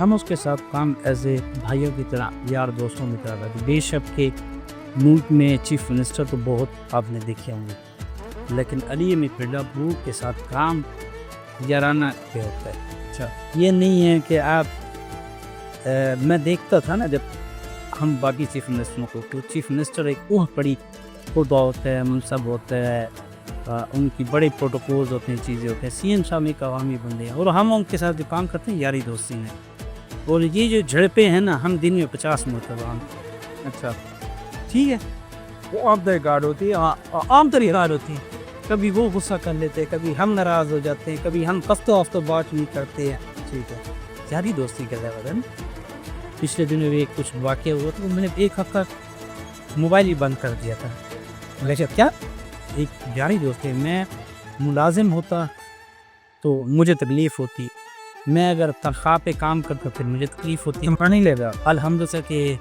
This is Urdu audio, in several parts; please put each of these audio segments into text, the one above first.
ہم اس کے ساتھ کام ایز اے بھائیوں کی طرح یار دوستوں کی طرح کرتے. بے شک کہ ملک میں چیف منسٹر تو بہت آپ نے دیکھے ہوں گے, لیکن علی احمد پرلا بھو کے ساتھ کام یارانہ پہ ہوتا ہے. اچھا, یہ نہیں ہے کہ آپ میں دیکھتا تھا نا جب ہم باقی چیف منسٹروں کو, تو چیف منسٹر ایک بڑی خطبہ ہوتا ہے, منصب ہوتا ہے, ان کی بڑے پروٹوکولز ہوتے ہیں, چیزیں ہوتے ہیں. سی ایم صاحب ایک عوامی بندے ہیں اور ہم ان کے ساتھ جو کام کرتے ہیں یاری دوستی ہیں. اور یہ جو جھڑپیں ہیں نا, ہم دن میں 50 مرتبہ. اچھا ٹھیک ہے, وہ عام طریقار ہوتی ہے, عام طریقہ ہوتی ہے. کبھی وہ غصہ کر لیتے ہیں, کبھی ہم ناراض ہو جاتے ہیں, کبھی ہم ہفتوں بات نہیں کرتے ہیں. ٹھیک ہے, یاری دوستی کا ہے. پچھلے دنوں بھی کچھ واقعہ ہوا تو میں نے ایک ہفتہ موبائل ہی بند کر دیا تھا. لیکن کیا ایک یاری دوست ہے. میں ملازم ہوتا تو مجھے تکلیف ہوتی, میں اگر تنخواہ پہ کام کرتا پھر مجھے تکلیف ہوتی. نہیں لے گا. الحمدللہ کہ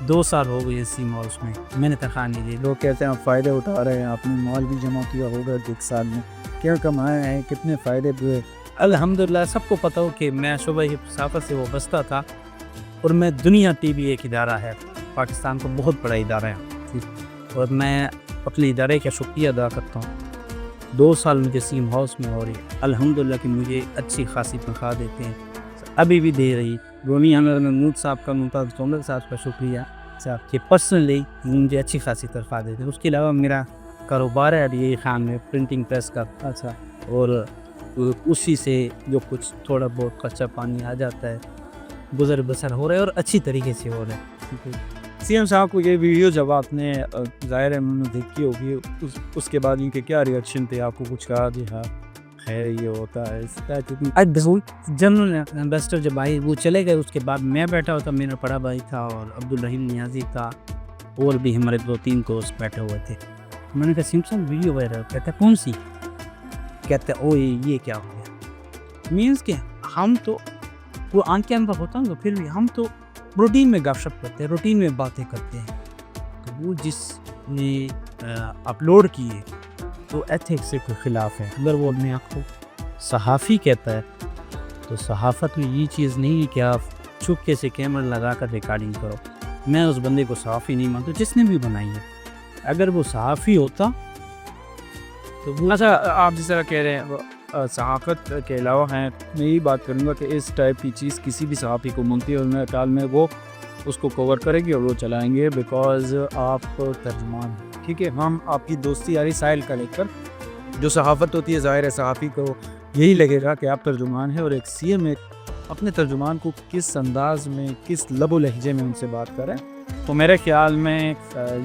2 سال ہو گئے اسی مالس میں نے تنخواہ نہیں لی. لوگ کہتے ہیں آپ فائدے اٹھا رہے ہیں, آپ نے مال بھی جمع کیا ہوگا 1 سال میں, کیا کمائے ہیں, کتنے فائدے ہوئے؟ الحمدللہ سب کو پتہ ہو کہ میں شعبہ صحافت سے وابستہ تھا, اور میں دنیا ٹی وی ایک ادارہ ہے, پاکستان کا بہت بڑا ادارہ ہے, اور میں اپنے ادارے کا شکریہ ادا کرتا ہوں. 2 سال مجھے سیم ہاؤس میں ہو رہی ہے, الحمدللہ کہ مجھے اچھی خاصی تنخواہ دیتے ہیں, ابھی بھی دے رہی. گونی حامد محمود صاحب کا, ممتاز سوندر صاحب کا شکریہ صاحب کہ پرسنلی مجھے اچھی خاصی تنخواہ دیتے ہیں. اس کے علاوہ میرا کاروبار ہے ابھی خان میں پرنٹنگ پریس کا. اچھا, اور اسی سے جو کچھ تھوڑا بہت خرچہ پانی آ جاتا ہے, گزر بسر ہو رہا ہے اور اچھی طریقے سے ہو رہا ہے. سی ایم صاحب کو یہ ویڈیو جب آپ نے ظاہر ہے دیکھی ہوگی, اس کے بعد ان کے کیا ریئیکشن تھے؟ آپ کو کچھ کہا جی ہاں خیر یہ ہوتا ہے؟ جنرل ایمبیسڈر جب آئی وہ چلے گئے, اس کے بعد میں بیٹھا ہوتا, میرا بڑا بھائی تھا اور عبدالرحیم نیازی تھا, اور بھی ہمارے 2-3 دوست بیٹھے ہوئے تھے. میں نے کہا سیم صاحب ویڈیو وائرل, کہتا ہے کون سی؟ کہتے ہیں او یہ کیا ہو گیا؟ مینس کہ ہم تو وہ آن کیمرہ ہوتا ہے, پھر بھی ہم تو روٹین میں گپ شپ کرتے ہیں, روٹین میں باتیں کرتے ہیں. تو وہ جس نے اپلوڈ کیے تو ایتھکس سے کوئی خلاف ہے. اگر وہ اپنے آپ کو صحافی کہتا ہے تو صحافت میں یہ چیز نہیں ہے کہ آپ چپکے سے کیمرہ لگا کر ریکارڈنگ کرو. میں اس بندے کو صحافی نہیں مانتا جس نے بھی بنائی ہے. اگر وہ صحافی ہوتا تو وہ اچھا, آپ جس طرح کہہ رہے ہیں صحافت کے علاوہ ہیں, میں یہی بات کروں گا کہ اس ٹائپ کی چیز کسی بھی صحافی کو ملتی ہے اور میرے خیال میں وہ اس کو کور کرے گی اور وہ چلائیں گے, بیکاز آپ ترجمان ہیں. ٹھیک ہے, ہم آپ کی دوستی یاری سائل کا لے کر جو صحافت ہوتی ہے, ظاہر ہے صحافی کو یہی لگے گا کہ آپ ترجمان ہیں, اور ایک سی ایم اپنے ترجمان کو کس انداز میں, کس لب و لہجے میں ان سے بات کریں. تو میرے خیال میں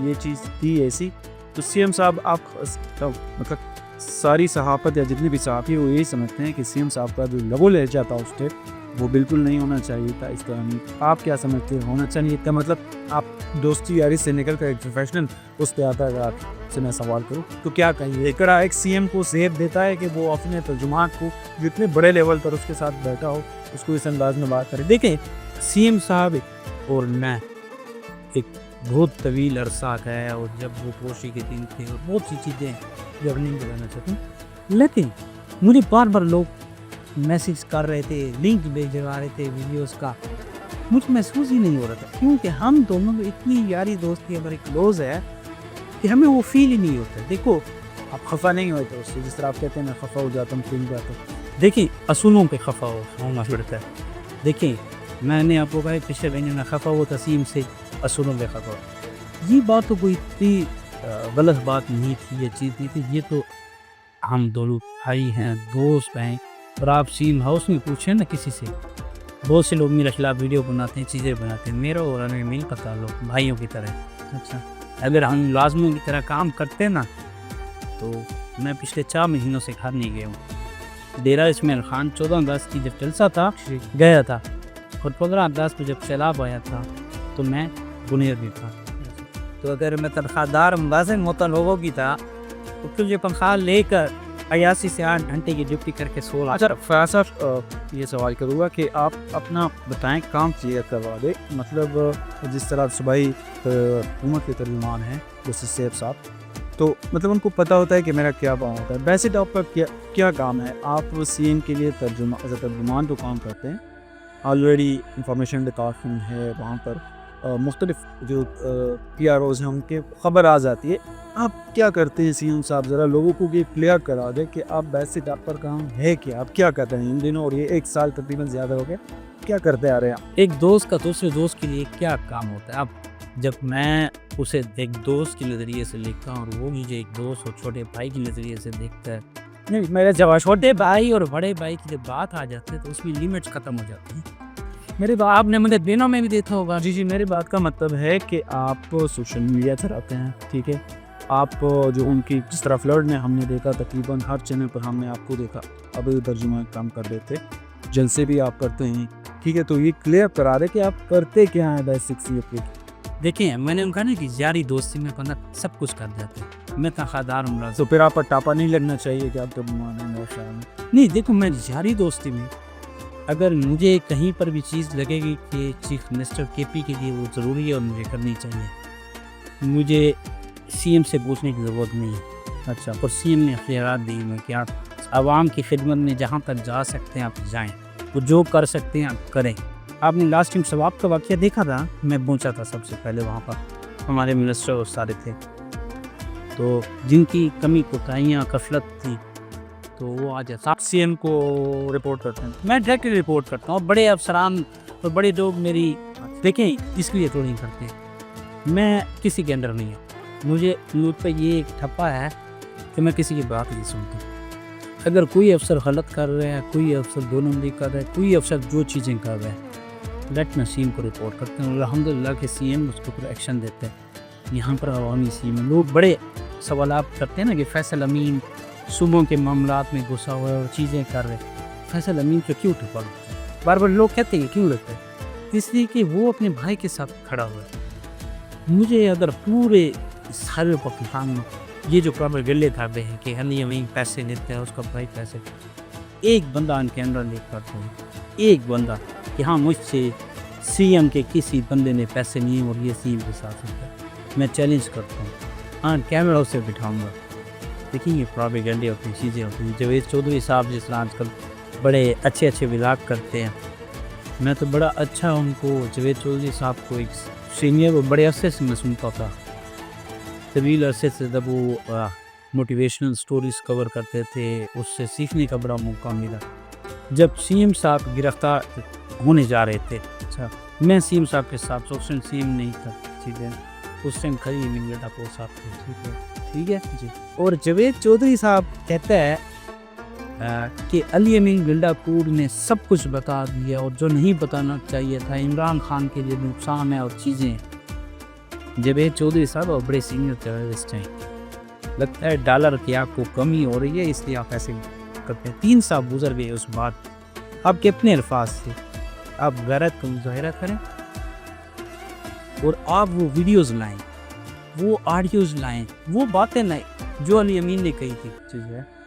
یہ چیز تھی ایسی. تو سی ایم صاحب آپ مطلب ساری صحافت یا جتنی بھی صحافی وہ یہی سمجھتے ہیں کہ سی ایم صاحب کا جو لب و لہجہ تھا اس ٹائپ وہ بالکل نہیں ہونا چاہیے تھا. اس طرح نہیں. آپ کیا سمجھتے ہیں ہونا چاہیے تھا؟ مطلب آپ دوستی یاری سے نکل کر ایک پروفیشنل اس پہ آتا ہے, آپ سے میں سوال کروں تو کیا کہیں ایکڑا ایک سی ایم کو زیب دیتا ہے کہ وہ اپنے ترجمان کو جتنے بڑے لیول پر اس کے ساتھ بیٹھا ہو اس کو اس انداز میں بات کرے؟ دیکھیں سی ایم صاحب اور میں ایک بہت طویل عرصہ ہے, اور جب وہ پوشی کے دن تھے اور بہت سی چیزیں جو نہیں بتانا چاہتا ہوں, لیکن مجھے بار بار لوگ میسیج کر رہے تھے, لنک بھیجوا رہے تھے ویڈیوز کا, مجھے محسوس ہی نہیں ہو رہا تھا کیونکہ ہم دونوں میں اتنی یاری دوستی ہماری کلوز ہے کہ ہمیں وہ فیل ہی نہیں ہوتا. دیکھو آپ خفا نہیں ہوتے اس سے, جس طرح آپ کہتے ہیں میں خفا ہو جاتا ہوں, کھل جاتا ہوں. دیکھیں اصولوں پہ خفا ہونا پڑتا ہے. دیکھیں میں نے آپ کو کہا پچھلے مہینے میں خفا ہوا تسیم سے, اصولوں پہ خفا ہو. یہ بات تو کوئی اتنی غلط بات نہیں تھی, یہ چیز نہیں تھی. یہ تو ہم دونوں بھائی ہیں, دوست ہیں. اور آپ سیم ہاؤس میں پوچھیں نا کسی سے, بہت سے لوگ میرے خلاف ویڈیو بناتے ہیں, چیزیں بناتے ہیں. میرا اور انہیں مل کا تعلق بھائیوں کی طرح. اچھا, اگر ہم ملازموں کی طرح کام کرتے نا تو میں پچھلے 4 مہینوں سے گھر نہیں گیا ہوں. ڈیرہ اسماعیل خان 14 اگست کی جب جلسہ تھا گیا تھا, اور 15 اگست کو جب سیلاب آیا تھا تو میں بنیر بھی تھا. تو اگر میں تنخواہ دار ملازم ہوتا لوگوں کی تھا تو پھر یہ تنخواہ لے کر 81 سے 8 گھنٹے کی ڈیوٹی کر کے سو. اچھا فیاض صاحب یہ سوال کروں گا کہ آپ اپنا بتائیں کام کلیئر کروا دیں. مطلب جس طرح صوبائی حکومت کے ترجمان ہیں جیسے سیب صاحب, تو مطلب ان کو پتہ ہوتا ہے کہ میرا کیا کام ہوتا ہے. بیسک آپ کا کیا کام ہے؟ آپ سی ایم کے لیے ترجمان تو کام کرتے ہیں, آلریڈی انفارمیشن ڈپارٹمنٹ ہے وہاں پر مختلف جو پی آر اوز ہیں ان کے خبر آ جاتی ہے. آپ کیا کرتے ہیں سی ایم صاحب؟ ذرا لوگوں کو یہ کلیئر کرا دیں کہ آپ بیسک آپ پر کام ہے کہ آپ کیا کرتے ہیں ان دنوں, اور یہ 1 سال تقریباً زیادہ ہو گیا, کیا کرتے آ رہے ہیں آپ؟ ایک دوست کا دوسرے دوست کے لیے کیا کام ہوتا ہے. اب جب میں اسے ایک دوست کے نظریے سے لکھتا ہوں اور وہ مجھے ایک دوست اور چھوٹے بھائی کے نظریے سے دیکھتا ہے, نہیں میرے جب چھوٹے بھائی اور بڑے بھائی کی جب بات آ جاتی ہے تو اس میں لیمٹس ختم ہو جاتی ہیں. میرے آپ نے مجھے دنوں میں بھی دیکھا ہوگا. جی میری بات کا مطلب ہے کہ آپ سوشل میڈیا چلاتے ہیں, ٹھیک ہے, آپ جو ان کی جس طرح فلرٹ نے ہم نے دیکھا تقریباً ہر چینل پر ہم نے آپ کو دیکھا, اب ترجمہ کام کر دیتے, جلسے بھی آپ کرتے ہیں, ٹھیک ہے, تو یہ کلیئر کرا دے کہ آپ کرتے کیا ہیں بیسک سی اپ. دیکھیں میں نے کہا نا کہ یاری دوستی میں بندہ سب کچھ کر دیتے ہیں. میں تنخواہدار ہوں تو پھر آپ پر ٹاپا نہیں لگنا چاہیے کہ آپ نہیں. دیکھو میں یاری دوستی میں اگر مجھے کہیں پر بھی چیز لگے گی کہ چیف منسٹر کے پی کے لیے وہ ضروری ہے اور مجھے کرنی چاہیے, مجھے سی ایم سے پوچھنے کی ضرورت نہیں ہے. اچھا, اور سی ایم نے اختیارات دی ہیں کہ آپ عوام کی خدمت میں جہاں تک جا سکتے ہیں آپ جائیں, وہ جو کر سکتے ہیں آپ کریں. آپ نے لاسٹ ٹائم ثواب کا واقعہ دیکھا تھا, میں پہنچا تھا سب سے پہلے وہاں پر, ہمارے منسٹر سارے تھے, تو جن کی کمی کوتاہیاں غفلت تھی تو وہ آج آپ سی ایم کو رپورٹ کرتے ہیں. میں ڈائریکٹلی رپورٹ کرتا ہوں. بڑے افسران اور بڑے لوگ میری دیکھیں اس لیے تو نہیں کرتے, میں کسی کے اندر نہیں ہوں. مجھے مجھ پہ یہ ایک ٹھپا ہے کہ میں کسی کی بات نہیں سنتا. اگر کوئی افسر غلط کر رہے ہیں, کوئی افسر 2 نمبری کر رہا ہے, کوئی افسر جو چیزیں کر رہے ہیں, لیٹ میں سی ایم کو رپورٹ کرتے ہیں. الحمدللہ کہ سی ایم اس کے اوپر ایکشن دیتے ہیں. یہاں پر عوامی سی ایم لوگ بڑے سوالات کرتے ہیں نا کہ فیصل امین صوبوں کے معاملات میں گھسا ہوا ہے اور چیزیں کر رہے. فیصل امین کو کیوں ٹھپا لگتا ہے؟ بار بار لوگ کہتے ہیں کیوں لگتا ہے, اس لیے کہ وہ اپنے بھائی کے ساتھ کھڑا ہوا ہے. مجھے اگر پورے سارے پاکستان میں یہ جو کام گلے کھاتے ہیں کہ ہم امین پیسے لیتے ہیں, اس کا بھائی پیسے, ایک بندہ ان کے اندر لے کرتا ہوں, ایک بندہ کہ ہاں مجھ سے سی ایم کے کسی بندے نے پیسے نہیں اور یہ سی ایم کے ساتھ ہوتا ہے, میں چیلنج کرتا ہوں, ہاں کیمرہ اسے بٹھاؤں گا. دیکھیں یہ پروپیگنڈے ہوتی ہیں, چیزیں ہوتی ہیں. جاوید چودھری صاحب جس طرح آج کل بڑے اچھے ولاگ کرتے ہیں, میں تو بڑا اچھا ان کو جاوید چودھری صاحب کو ایک سینئر اور بڑے عرصے سے میں سنتا تھا, طویل عرصے سے جب وہ موٹیویشنل سٹوریز کور کرتے تھے, اس سے سیکھنے کا بڑا موقع ملا. جب سی ایم صاحب گرفتار ہونے جا رہے تھے, اچھا میں سی ایم صاحب کے ساتھ سوشل سی ایم نہیں تھا, چیزیں اس ٹائم کھڑی مل ڈاکو صاحب تھے, ٹھیک ہے جی. اور جاوید چودھری صاحب کہتا ہے کہ علی امین گلڈا پور نے سب کچھ بتا دیا اور جو نہیں بتانا چاہیے تھا عمران خان کے لیے نقصان ہے اور چیزیں. جاوید چودھری صاحب اور بڑے سینئر ٹیررسٹ ہیں, لگتا ہے ڈالر کی آپ کو کمی ہو رہی ہے اس لیے آپ ایسے کرتے ہیں. 3 سال گزر گئے اس بات, آپ کے اپنے الفاظ سے آپ غیرت کا مظاہرہ کریں اور آپ وہ ویڈیوز لائیں, وہ آڈیوز لائیں, وہ باتیں لائیں جو علی امین نے کہی تھی.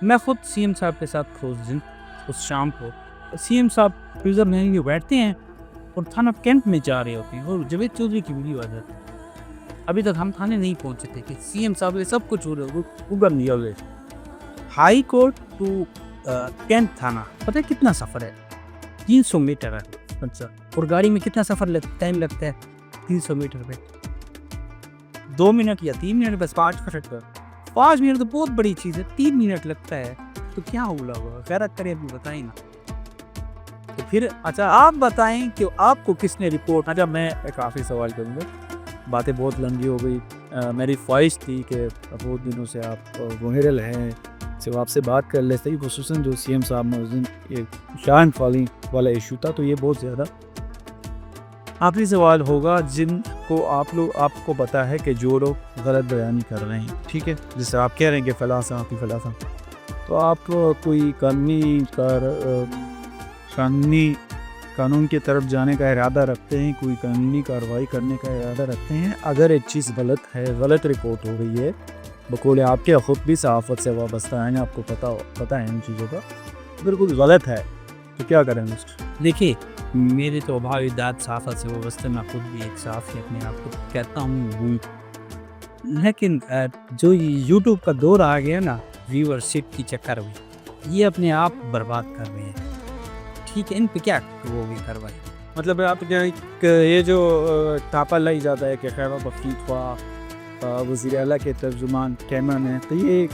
میں خود سی ایم صاحب کے ساتھ اس شام کو سی ایم صاحب فریزر میں بیٹھتے ہیں اور تھانہ کیمپ میں جا رہے ہوتے ہیں اور جاوید چودھری کی ویڈیو آ جاتی ہے. ابھی تک ہم تھانے نہیں پہنچے تھے کہ سی ایم صاحب سب کچھ ہو رہا اوبر نہیں ہوئے. ہائی کورٹ ٹو کیمپ تھانہ پتہ ہے کتنا سفر ہے؟ 300 میٹر ہے. اچھا, اور گاڑی میں کتنا سفر ٹائم لگتا ہے 300 میٹر پہ؟ 2 منٹ یا 3 منٹ, بس 5 منٹ. 5 منٹ تو بہت بڑی چیز ہے, 3 منٹ لگتا ہے تو کیا ہوا ہوگا؟ خیرات کریں ابھی بتائیں نا. تو پھر اچھا آپ بتائیں کہ آپ کو کس نے رپورٹ. اچھا میں کافی سوال کروں گا, باتیں بہت لمبی ہو گئی. میری خواہش تھی کہ بہت دنوں سے آپ وائرل ہیں, صرف آپ سے بات کر لیتے, خصوصاً جو سی ایم صاحب میں اس دن یہ شان فالنگ والا ایشو تھا, تو یہ بہت زیادہ آخری سوال ہوگا جن کو آپ کو پتا ہے کہ جو لوگ غلط بیانی کر رہے ہیں, ٹھیک ہے, جس سے آپ کہہ رہے ہیں کہ فلاں صاحب فلاں, تو آپ کوئی قانون کی طرف جانے کا ارادہ رکھتے ہیں, کوئی قانونی کارروائی کرنے کا ارادہ رکھتے ہیں؟ اگر ایک چیز غلط ہے, غلط رپورٹ ہو رہی ہے, بقول آپ کے خود بھی صحافت سے وابستہ ہیں, آپ کو پتہ ہے ان چیزوں کا, بالکل غلط ہے, تو کیا کریں مسٹر؟ دیکھیے میرے تو بھائی داد صحافت سے وابستہ, میں خود بھی ایک صحافی اپنے آپ کو کہتا ہوں, لیکن جو یوٹیوب کا دور آ گیا نا ویورشپ کی چکر میں, یہ اپنے آپ برباد کر رہے ہیں. ٹھیک ہے، ان پہ کیا وہ بھی کاروائی؟ مطلب آپ یہ جو تاپا لائی جاتا ہے کہ خیبر بفریق خواہ وزیر اعلیٰ کے ترجمان کیمرہ مین، تو یہ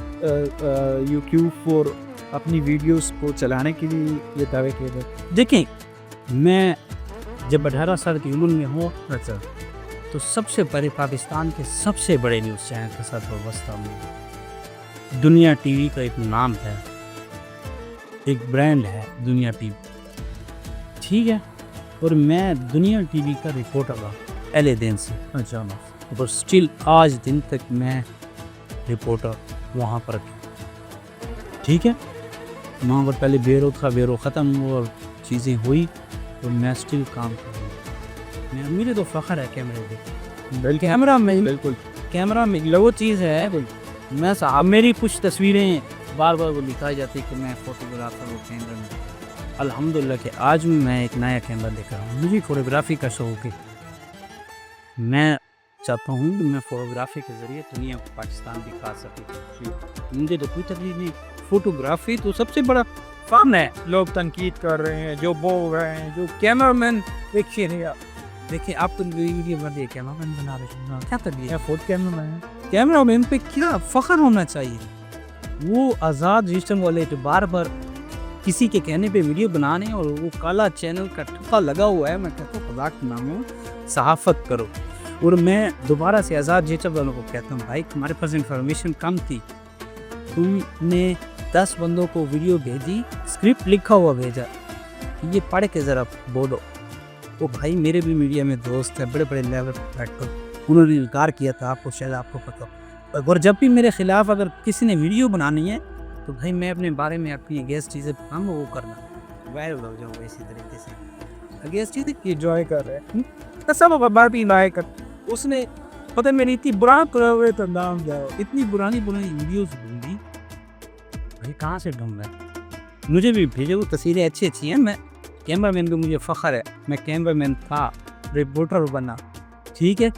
یوٹیوب پر اپنی ویڈیوز کو چلانے کے لیے یہ دعوے کیے گئے؟ دیکھیں، میں جب 18 سال کی عمر میں ہوں اچھا، تو سب سے پہلے پاکستان کے سب سے بڑے نیوز چینل کے ساتھ وابستہ ہوں۔ دنیا ٹی وی کا ایک نام ہے، ایک برانڈ ہے دنیا ٹی وی، ٹھیک ہے، اور میں دنیا ٹی وی کا رپورٹر رہا پہلے دن سے، اچھا، اور سٹل آج دن تک میں رپورٹر وہاں پر، ٹھیک ہے، وہاں پر پہلے بیرو تھا، بیرو ختم ہوا اور چیزیں ہوئی، تو میں سٹل کام کر رہا ہوں۔ میرے تو فخر ہے کیمرے پہ، کیمرہ میں، بالکل کیمرہ میں وہ چیز ہے، میں صاحب میری کچھ تصویریں بار بار وہ دکھائی جاتی کہ میں فوٹوگرافر ہوں کیمرہ میں، الحمدللہ کہ آج میں ایک نیا کیمرہ لے کر ہوں، مجھے فوٹوگرافی کا شوق ہے، میں چاہتا ہوں کہ میں فوٹوگرافی کے ذریعے دنیا کو پاکستان دکھا سکوں، مجھے تو کوئی تکلیف نہیں، فوٹوگرافی تو سب سے بڑا فن ہے، لوگ تنقید کر رہے ہیں، جو بول رہے ہیں، جو کیمرہ مین دیکھیے نہیں دیکھیں آپ کو ویڈیو بنا دے کیمرہ مین بنا رہے ہیں، کیا تکلیف ہے؟ خود کیمرہ مین کیمرہ مین پہ کیا فخر ہونا چاہیے، وہ آزاد رجسٹر والے جو بار بار کسی کے کہنے پہ ویڈیو بنانے، اور وہ کالا چینل کا ٹھپا لگا ہوا ہے، میں کہتا ہوں خدا کے نام صحافت کرو، اور میں دوبارہ سے آزاد رجسٹر والوں کو کہتا ہوں بھائی تمہارے پاس انفارمیشن کم تھی، تم نے 10 بندوں کو ویڈیو بھیجی، اسکرپٹ لکھا ہوا بھیجا، یہ پڑھ کے ذرا بولو، وہ بھائی میرے بھی میڈیا میں دوست ہیں بڑے بڑے لیول پر بیٹھ کر، انہوں نے انکار کیا تھا، آپ کو شاید آپ کو پتہ ہو، اور جب بھی میرے خلاف اگر کسی نے ویڈیو بنانی ہے تو بھائی میں اپنے بارے میں اپنی اگینسٹ چیزیں بتاؤں، وہ کرنا وائرل ہو جاؤں اسی طریقے سے، اگینسٹ چیزیں انجوائے کر رہے ہیں، سب بار بھی لائے کر، اس نے پتہ میری اتنی برا کرے ہوئے تو نام جاؤ، اتنی پرانی ویڈیوز ڈھونڈی، بھائی کہاں سے ڈھونڈ رہا ہے، مجھے بھی بھیجے، وہ تصویریں اچھی ہیں، میں کیمرہ مین کو مجھے فخر ہے، میں کیمرہ مین تھا، رپورٹر بنا، ٹھیک ہے،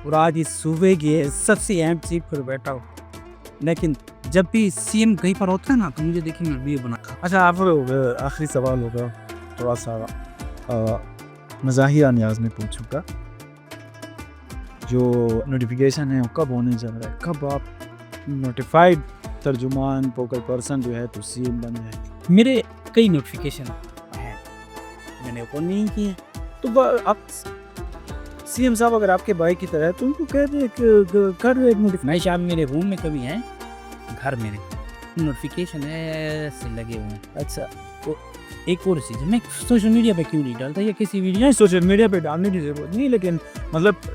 اور آج اس صوبے کی سب سے اہم سیٹ پر بیٹھا ہوں، لیکن جب بھی سی ایم کہیں پر ہوتا ہے نا تو مجھے دیکھیں میں ویڈیو بنا۔ اچھا، آپ آخری سوال ہوگا تھوڑا سا مزاحیہ انداز میں پوچھوں گا، جو نوٹیفیکیشن ہے وہ کب ہونے جا رہا ہے، کب آپ نوٹیفائڈ ترجمان فوکل پرسن جو ہے تو سی ایم بن جائے؟ میرے کئی نوٹیفیکیشن ہیں، میں نے اوپن نہیں کیے، تو آپ سی ایم صاحب اگر آپ کے بھائی کی طرح ہے تو ان کو کہہ دیں کہ کر ایک نوٹیفیکیشن، میں شاید میرے روم میں کبھی ہیں، گھر میرے نوٹیفیکیشن ایسے لگے ہوئے ہیں۔ اچھا، تو ایک اور چیز میں سوشل میڈیا پہ کیوں نہیں ڈالتا، یا کسی ویڈیو نہیں سوشل میڈیا پہ ڈالنے کی ضرورت نہیں، لیکن مطلب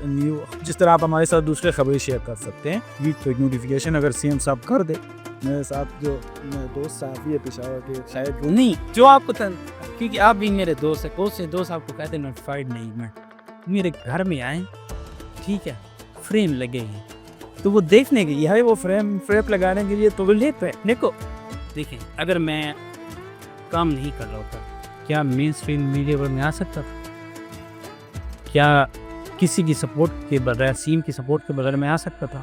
جس طرح آپ ہمارے ساتھ دوسرے خبریں شیئر کر سکتے ہیں، تو ایک نوٹیفیکیشن اگر سی ایم صاحب کر دے، میرے ساتھ جو دوست صحافی ہے پشاور کے، شاید وہ نہیں جو آپ کو کیونکہ آپ بھی میرے دوست ہیں، کون سے دوست آپ کو کہتے ہیں نوٹیفائڈ نہیں، میں میرے گھر میں آئیں، ٹھیک ہے، فریم لگے ہیں تو وہ دیکھنے کے لیے، وہ فریم لگانے کے لیے تو وہ لیتے ہیں۔ دیکھو دیکھیں، اگر میں کام نہیں کر رہا ہوتا کیا مین اسٹریم میڈیا پر میں آ سکتا تھا؟ کیا کسی کی سپورٹ کے بغیر، سیم کی سپورٹ کے بغیر میں آ سکتا تھا؟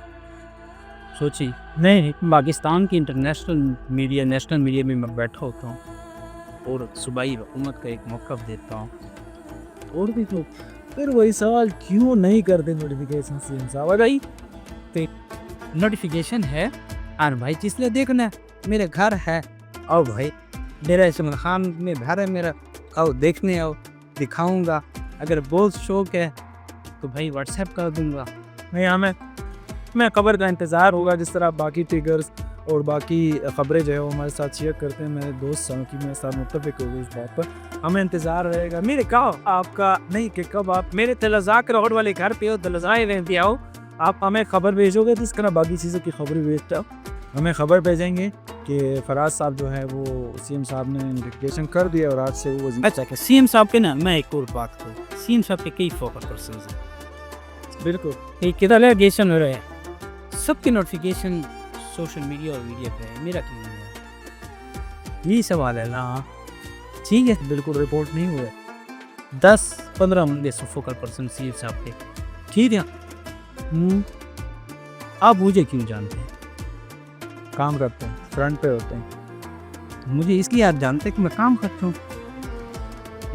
سوچی نہیں، پاکستان کی انٹرنیشنل میڈیا، نیشنل میڈیا میں بیٹھا ہوتا ہوں اور صوبائی حکومت کا ایک موقف دیتا ہوں، اور بھی تو پھر وہی سوال، کیوں نہیں کرتے نوٹیفیکیشن سی ایم صاحب؟ گئی نوٹیفیکیشن ہے اور بھائی جس نے دیکھنا ہے، میرے گھر ہے، آؤ بھائی، میرا اسماعیل خان میں گھر ہے میرا، آؤ دیکھنے آؤ، دکھاؤں گا، اگر بہت شوق ہے تو بھائی واٹس ایپ کر دوں گا، نہیں ہمیں خبر کا انتظار ہوگا، جس طرح باقی ٹیگرز اور باقی خبریں جو ہے وہ ہمارے ساتھ شیئر کرتے ہیں، میرے دوست سانکی میرے ساتھ متفق ہو گئے اس بات پر، ہمیں انتظار رہے گا میرے کہا آپ کا، نہیں کہ کب آپ میرے تلزاک روڈ والے گھر پہ ہو، تلزائے رہتے آؤ، آپ ہمیں خبر بھیجو گے، تو اس طرح باقی چیزوں کی خبر بھیجتا ہمیں خبر بھیجیں گے کہ فراز صاحب جو ہے وہ سی ایم صاحب نے نوٹیفیکیشن کر دیا اور آج سے وہ اچھا کہ سی ایم صاحب کے نا، میں ایک اور بات کروں، سی ایم صاحب کے کئی فوکل پرسنز ہیں، بالکل ایک کدھر لیگیشن ہو رہے ہیں، سب کے نوٹیفیکیشن سوشل میڈیا اور میڈیا پہ ہے، میرا کیوں نہیں ہے؟ یہی سوال ہے نا، ٹھیک ہے، بالکل رپورٹ نہیں ہوئے، 10-15 ہوں گے فوکل پرسن سی ایم صاحب کے، ٹھیک ہے، آپ مجھے کیوں جانتے ہیں؟ کام کرتے ہیں، فرنٹ پہ ہوتے ہیں، مجھے اس لیے آپ جانتے ہیں کہ میں کام کرتا ہوں،